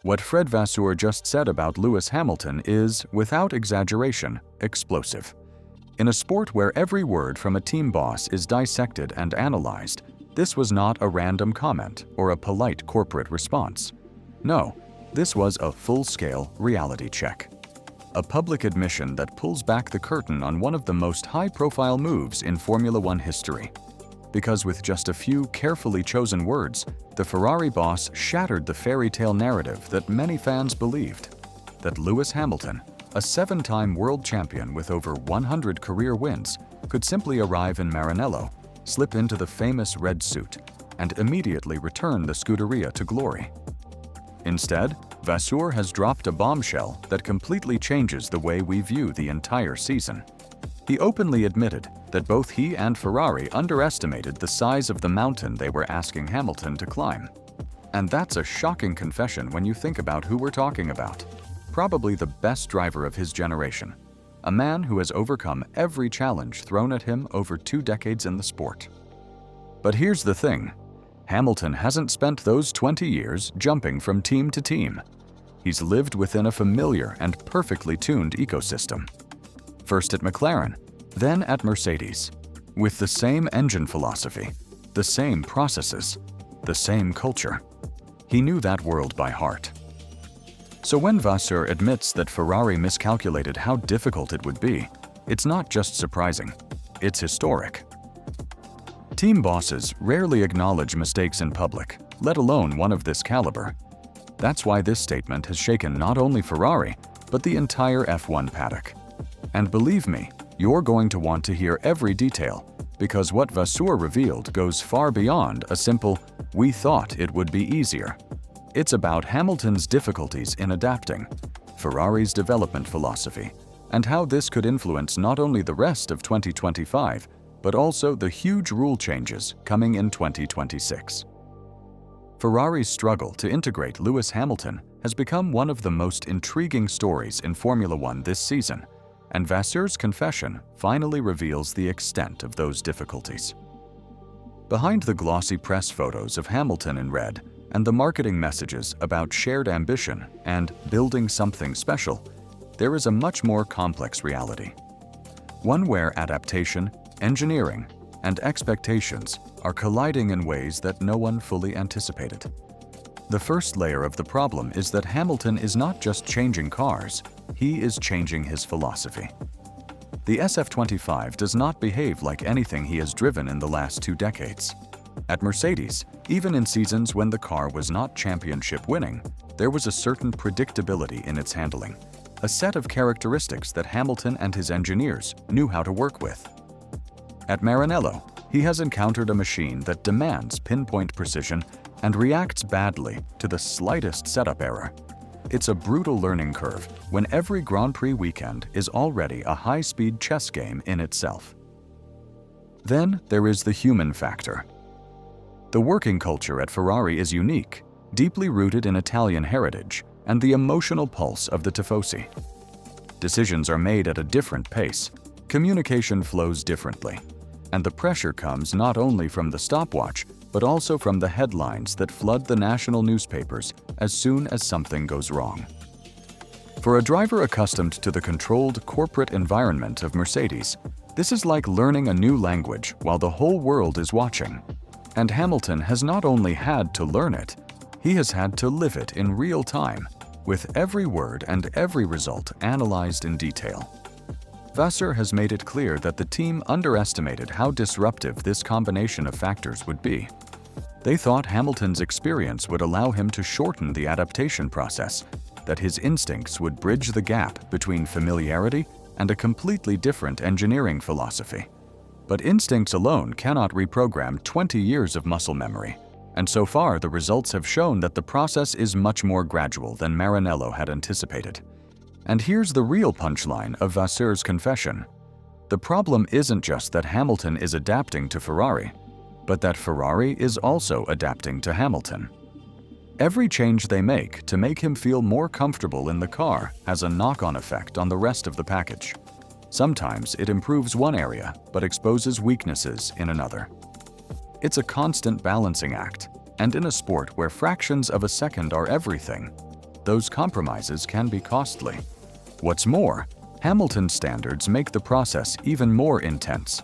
What Fred Vasseur just said about Lewis Hamilton is, without exaggeration, explosive. In a sport where every word from a team boss is dissected and analyzed, this was not a random comment or a polite corporate response. No, this was a full-scale reality check. A public admission that pulls back the curtain on one of the most high-profile moves in Formula One history. Because with just a few carefully chosen words, the Ferrari boss shattered the fairy tale narrative that many fans believed, that Lewis Hamilton, a 7-time world champion with over 100 career wins, could simply arrive in Maranello, slip into the famous red suit, and immediately return the Scuderia to glory. Instead, Vasseur has dropped a bombshell that completely changes the way we view the entire season. He openly admitted that both he and Ferrari underestimated the size of the mountain they were asking Hamilton to climb. And that's a shocking confession when you think about who we're talking about. Probably the best driver of his generation, a man who has overcome every challenge thrown at him over 2 decades in the sport. But here's the thing, Hamilton hasn't spent those 20 years jumping from team to team. He's lived within a familiar and perfectly tuned ecosystem. First at McLaren, then at Mercedes, with the same engine philosophy, the same processes, the same culture. He knew that world by heart. So when Vasseur admits that Ferrari miscalculated how difficult it would be, it's not just surprising, it's historic. Team bosses rarely acknowledge mistakes in public, let alone one of this caliber. That's why this statement has shaken not only Ferrari, but the entire F1 paddock. And believe me, you're going to want to hear every detail, because what Vasseur revealed goes far beyond a simple, "we thought it would be easier." It's about Hamilton's difficulties in adapting, Ferrari's development philosophy, and how this could influence not only the rest of 2025, but also the huge rule changes coming in 2026. Ferrari's struggle to integrate Lewis Hamilton has become one of the most intriguing stories in Formula One this season, and Vasseur's confession finally reveals the extent of those difficulties. Behind the glossy press photos of Hamilton in red and the marketing messages about shared ambition and building something special, there is a much more complex reality. One where adaptation, engineering, and expectations are colliding in ways that no one fully anticipated. The first layer of the problem is that Hamilton is not just changing cars, he is changing his philosophy. The SF25 does not behave like anything he has driven in the last 2 decades. At Mercedes, even in seasons when the car was not championship winning, there was a certain predictability in its handling, a set of characteristics that Hamilton and his engineers knew how to work with. At Maranello, he has encountered a machine that demands pinpoint precision and reacts badly to the slightest setup error. It's a brutal learning curve when every Grand Prix weekend is already a high-speed chess game in itself. Then there is the human factor. The working culture at Ferrari is unique, deeply rooted in Italian heritage and the emotional pulse of the tifosi. Decisions are made at a different pace, communication flows differently, and the pressure comes not only from the stopwatch, but also from the headlines that flood the national newspapers as soon as something goes wrong. For a driver accustomed to the controlled corporate environment of Mercedes, this is like learning a new language while the whole world is watching. And Hamilton has not only had to learn it, he has had to live it in real time, with every word and every result analyzed in detail. Vasseur has made it clear that the team underestimated how disruptive this combination of factors would be. They thought Hamilton's experience would allow him to shorten the adaptation process, that his instincts would bridge the gap between familiarity and a completely different engineering philosophy. But instincts alone cannot reprogram 20 years of muscle memory, and so far the results have shown that the process is much more gradual than Maranello had anticipated. And here's the real punchline of Vasseur's confession. The problem isn't just that Hamilton is adapting to Ferrari, but that Ferrari is also adapting to Hamilton. Every change they make to make him feel more comfortable in the car has a knock-on effect on the rest of the package. Sometimes it improves one area, but exposes weaknesses in another. It's a constant balancing act, and in a sport where fractions of a second are everything, those compromises can be costly. What's more, Hamilton's standards make the process even more intense.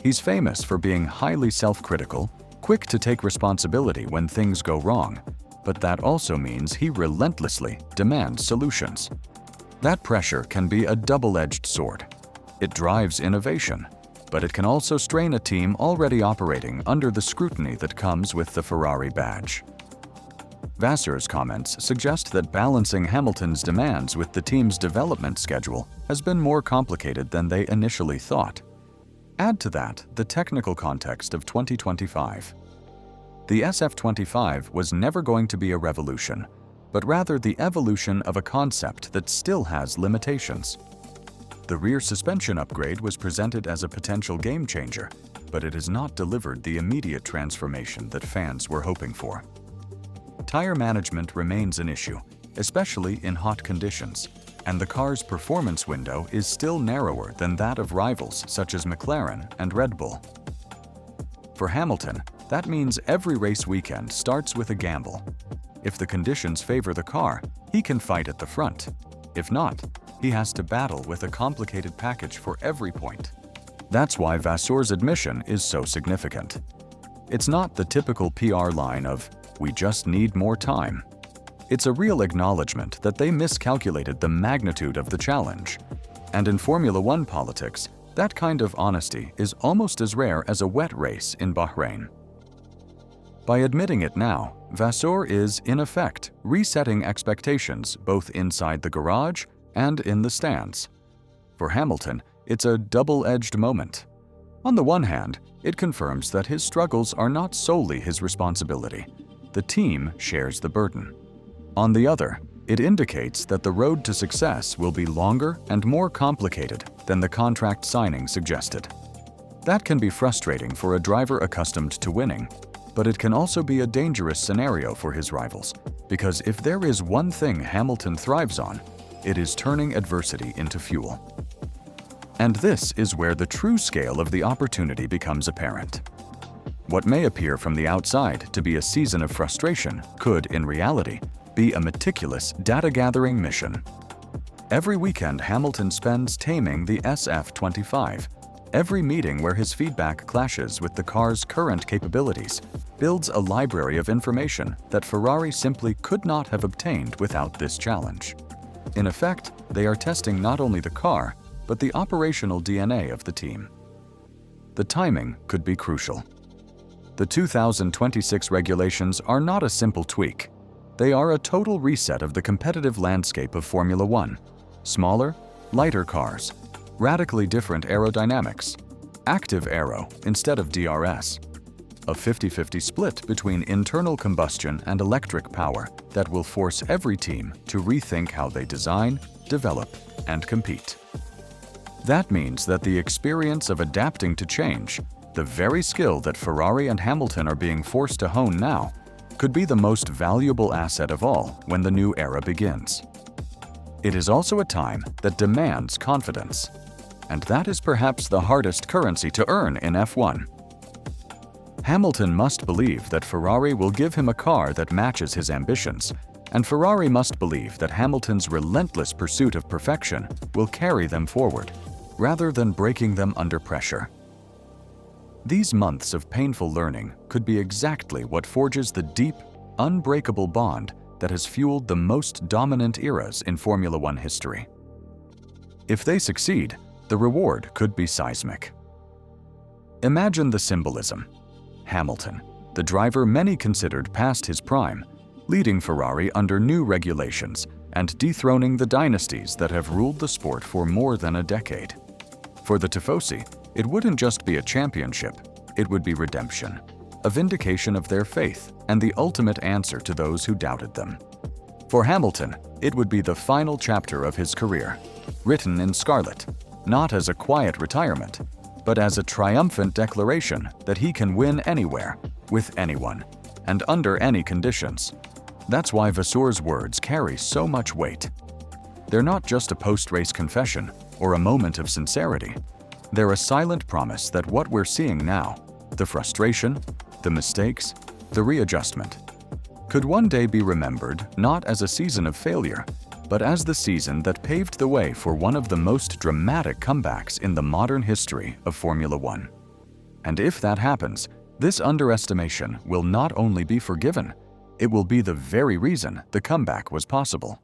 He's famous for being highly self-critical, quick to take responsibility when things go wrong, but that also means he relentlessly demands solutions. That pressure can be a double-edged sword. It drives innovation, but it can also strain a team already operating under the scrutiny that comes with the Ferrari badge. Vasseur's comments suggest that balancing Hamilton's demands with the team's development schedule has been more complicated than they initially thought. Add to that the technical context of 2025. The SF25 was never going to be a revolution, but rather the evolution of a concept that still has limitations. The rear suspension upgrade was presented as a potential game changer, but it has not delivered the immediate transformation that fans were hoping for. Tire management remains an issue, especially in hot conditions, and the car's performance window is still narrower than that of rivals such as McLaren and Red Bull. For Hamilton, that means every race weekend starts with a gamble. If the conditions favor the car, he can fight at the front. If not, he has to battle with a complicated package for every point. That's why Vasseur's admission is so significant. It's not the typical PR line of, "We just need more time." It's a real acknowledgement that they miscalculated the magnitude of the challenge. And in Formula One politics, that kind of honesty is almost as rare as a wet race in Bahrain. By admitting it now, Vasseur is, in effect, resetting expectations both inside the garage and in the stands. For Hamilton, it's a double-edged moment. On the one hand, it confirms that his struggles are not solely his responsibility. The team shares the burden. On the other, it indicates that the road to success will be longer and more complicated than the contract signing suggested. That can be frustrating for a driver accustomed to winning, but it can also be a dangerous scenario for his rivals, because if there is one thing Hamilton thrives on, it is turning adversity into fuel. And this is where the true scale of the opportunity becomes apparent. What may appear from the outside to be a season of frustration could, in reality, be a meticulous data-gathering mission. Every weekend Hamilton spends taming the SF25. Every meeting where his feedback clashes with the car's current capabilities builds a library of information that Ferrari simply could not have obtained without this challenge. In effect, they are testing not only the car, but the operational DNA of the team. The timing could be crucial. The 2026 regulations are not a simple tweak. They are a total reset of the competitive landscape of Formula One. Smaller, lighter cars, radically different aerodynamics, active aero instead of DRS, a 50-50 split between internal combustion and electric power that will force every team to rethink how they design, develop, and compete. That means that the experience of adapting to change, the very skill that Ferrari and Hamilton are being forced to hone now, could be the most valuable asset of all when the new era begins. It is also a time that demands confidence, and that is perhaps the hardest currency to earn in F1. Hamilton must believe that Ferrari will give him a car that matches his ambitions, and Ferrari must believe that Hamilton's relentless pursuit of perfection will carry them forward, rather than breaking them under pressure. These months of painful learning could be exactly what forges the deep, unbreakable bond that has fueled the most dominant eras in Formula One history. If they succeed, the reward could be seismic. Imagine the symbolism. Hamilton, the driver many considered past his prime, leading Ferrari under new regulations and dethroning the dynasties that have ruled the sport for more than a decade. For the Tifosi, it wouldn't just be a championship, it would be redemption, a vindication of their faith and the ultimate answer to those who doubted them. For Hamilton, it would be the final chapter of his career, written in scarlet, not as a quiet retirement, but as a triumphant declaration that he can win anywhere, with anyone, and under any conditions. That's why Vasseur's words carry so much weight. They're not just a post-race confession or a moment of sincerity. They're a silent promise that what we're seeing now, the frustration, the mistakes, the readjustment, could one day be remembered not as a season of failure, but as the season that paved the way for one of the most dramatic comebacks in the modern history of Formula One. And if that happens, this underestimation will not only be forgiven, it will be the very reason the comeback was possible.